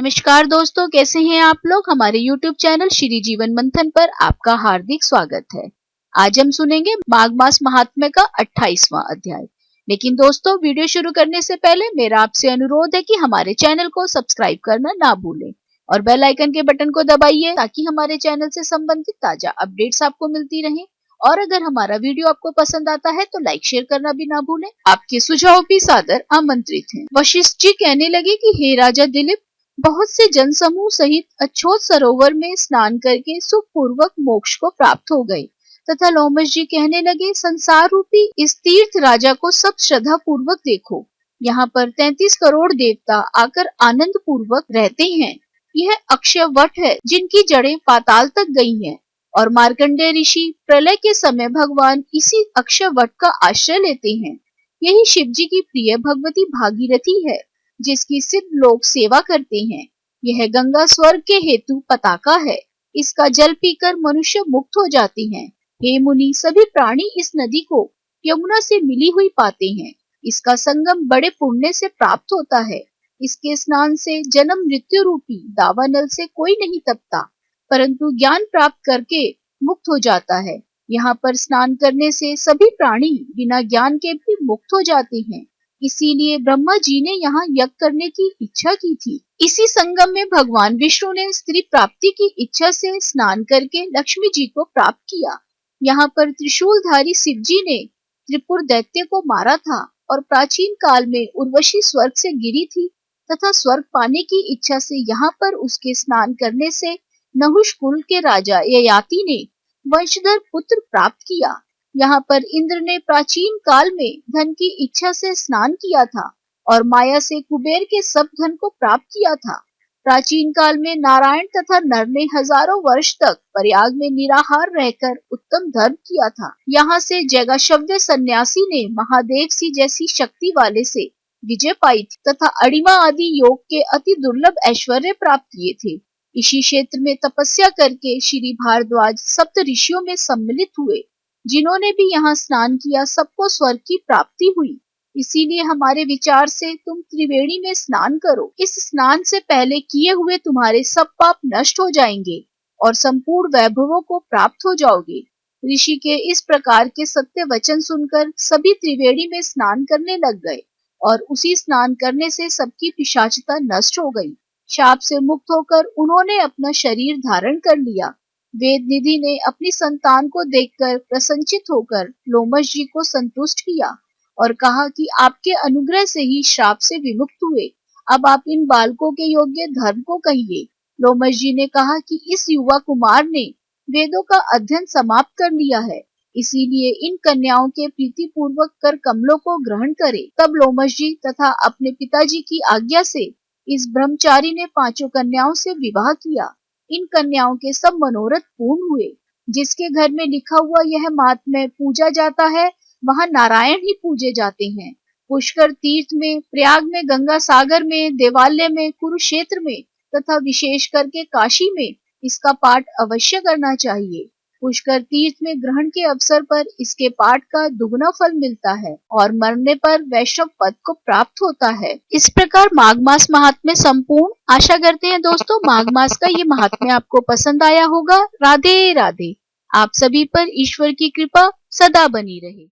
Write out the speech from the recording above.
नमस्कार दोस्तों, कैसे हैं आप लोग। हमारे YouTube चैनल श्री जीवन मंथन पर आपका हार्दिक स्वागत है। आज हम सुनेंगे माघ मास महात्म्य का 28वां अध्याय। लेकिन दोस्तों, वीडियो शुरू करने से पहले मेरा आपसे अनुरोध है कि हमारे चैनल को सब्सक्राइब करना ना भूलें और बेल आइकन के बटन को दबाइए ताकि हमारे चैनल से संबंधित ताजा अपडेट्स आपको मिलती रहें। और अगर हमारा वीडियो आपको पसंद आता है तो लाइक शेयर करना भी ना भूलें। आपके सुझाव भी सादर आमंत्रित हैं। वशिष्ठ जी कहने लगे कि हे राजा दिलीप, बहुत से जनसमूह सहित अछोत सरोवर में स्नान करके सुखपूर्वक मोक्ष को प्राप्त हो गए। तथा लोमश जी कहने लगे, संसार रूपी इस तीर्थ राजा को सब श्रद्धा पूर्वक देखो। यहाँ पर 33 करोड़ देवता आकर आनंद पूर्वक रहते हैं। यह अक्षय वट है जिनकी जड़ें पाताल तक गई हैं। और मार्कंडेय ऋषि प्रलय के समय भगवान इसी अक्षय वट का आश्रय लेते हैं। यही शिव जी की प्रिय भगवती भागीरथी है जिसकी सिद्ध लोग सेवा करते हैं। यह गंगा स्वर्ग के हेतु पताका है। इसका जल पीकर मनुष्य मुक्त हो जाते हैं। हे मुनि, सभी प्राणी इस नदी को यमुना से मिली हुई पाते हैं। इसका संगम बड़े पुण्य से प्राप्त होता है। इसके स्नान से जन्म मृत्यु रूपी दावानल से कोई नहीं तपता, परंतु ज्ञान प्राप्त करके मुक्त हो जाता है। यहाँ पर स्नान करने से सभी प्राणी बिना ज्ञान के भी मुक्त हो जाते हैं। इसीलिए ब्रह्मा जी ने यहाँ यज्ञ करने की इच्छा की थी। इसी संगम में भगवान विष्णु ने स्त्री प्राप्ति की इच्छा से स्नान करके लक्ष्मी जी को प्राप्त किया। यहाँ पर त्रिशूलधारी शिव जी ने त्रिपुर दैत्य को मारा था और प्राचीन काल में उर्वशी स्वर्ग से गिरी थी तथा स्वर्ग पाने की इच्छा से यहाँ पर उसके स्नान करने से नहुष कुल के राजा ययाति ने वंशधर पुत्र प्राप्त किया। यहाँ पर इंद्र ने प्राचीन काल में धन की इच्छा से स्नान किया था और माया से कुबेर के सब धन को प्राप्त किया था। प्राचीन काल में नारायण तथा नर ने हजारों वर्ष तक प्रयाग में निराहार रहकर उत्तम धर्म किया था। यहाँ से जैगाशव्य सन्यासी ने महादेव सी जैसी शक्ति वाले से विजय पाई थी तथा अड़िमा आदि योग के अति दुर्लभ ऐश्वर्य प्राप्त किए थे। इसी क्षेत्र में तपस्या करके श्री भारद्वाज सप्त ऋषियों में सम्मिलित हुए। जिन्होंने भी यहाँ स्नान किया सबको स्वर्ग की प्राप्ति हुई। इसीलिए हमारे विचार से तुम त्रिवेणी में स्नान करो। इस स्नान से पहले किए हुए तुम्हारे सब पाप नष्ट हो जाएंगे और संपूर्ण वैभवों को प्राप्त हो जाओगे। ऋषि के इस प्रकार के सत्य वचन सुनकर सभी त्रिवेणी में स्नान करने लग गए और उसी स्नान करने से सबकी पिशाचता नष्ट हो गई। शाप से मुक्त होकर उन्होंने अपना शरीर धारण कर लिया। वेद निधि ने अपनी संतान को देखकर प्रसन्नचित होकर लोमश जी को संतुष्ट किया और कहा कि आपके अनुग्रह से ही श्राप से विमुक्त हुए। अब आप इन बालकों के योग्य धर्म को कहिए। लोमश जी ने कहा कि इस युवा कुमार ने वेदों का अध्ययन समाप्त कर लिया है, इसीलिए इन कन्याओं के प्रीति पूर्वक कर कमलों को ग्रहण करे। तब लोमश जी तथा अपने पिताजी की आज्ञा से इस ब्रह्मचारी ने 5 कन्याओं से विवाह किया। इन कन्याओं के सब मनोरथ पूर्ण हुए। जिसके घर में लिखा हुआ यह महात्म्य पूजा जाता है वहां नारायण ही पूजे जाते हैं। पुष्कर तीर्थ में, प्रयाग में, गंगा सागर में, देवालय में, कुरुक्षेत्र में तथा विशेष करके काशी में इसका पाठ अवश्य करना चाहिए। पुष्कर तीर्थ में ग्रहण के अवसर पर इसके पाठ का दुगना फल मिलता है और मरने पर वैष्णव पद को प्राप्त होता है। इस प्रकार माघ मास महात्म्य संपूर्ण। आशा करते हैं दोस्तों माघ मास का ये महात्म्य आपको पसंद आया होगा। राधे राधे। आप सभी पर ईश्वर की कृपा सदा बनी रहे।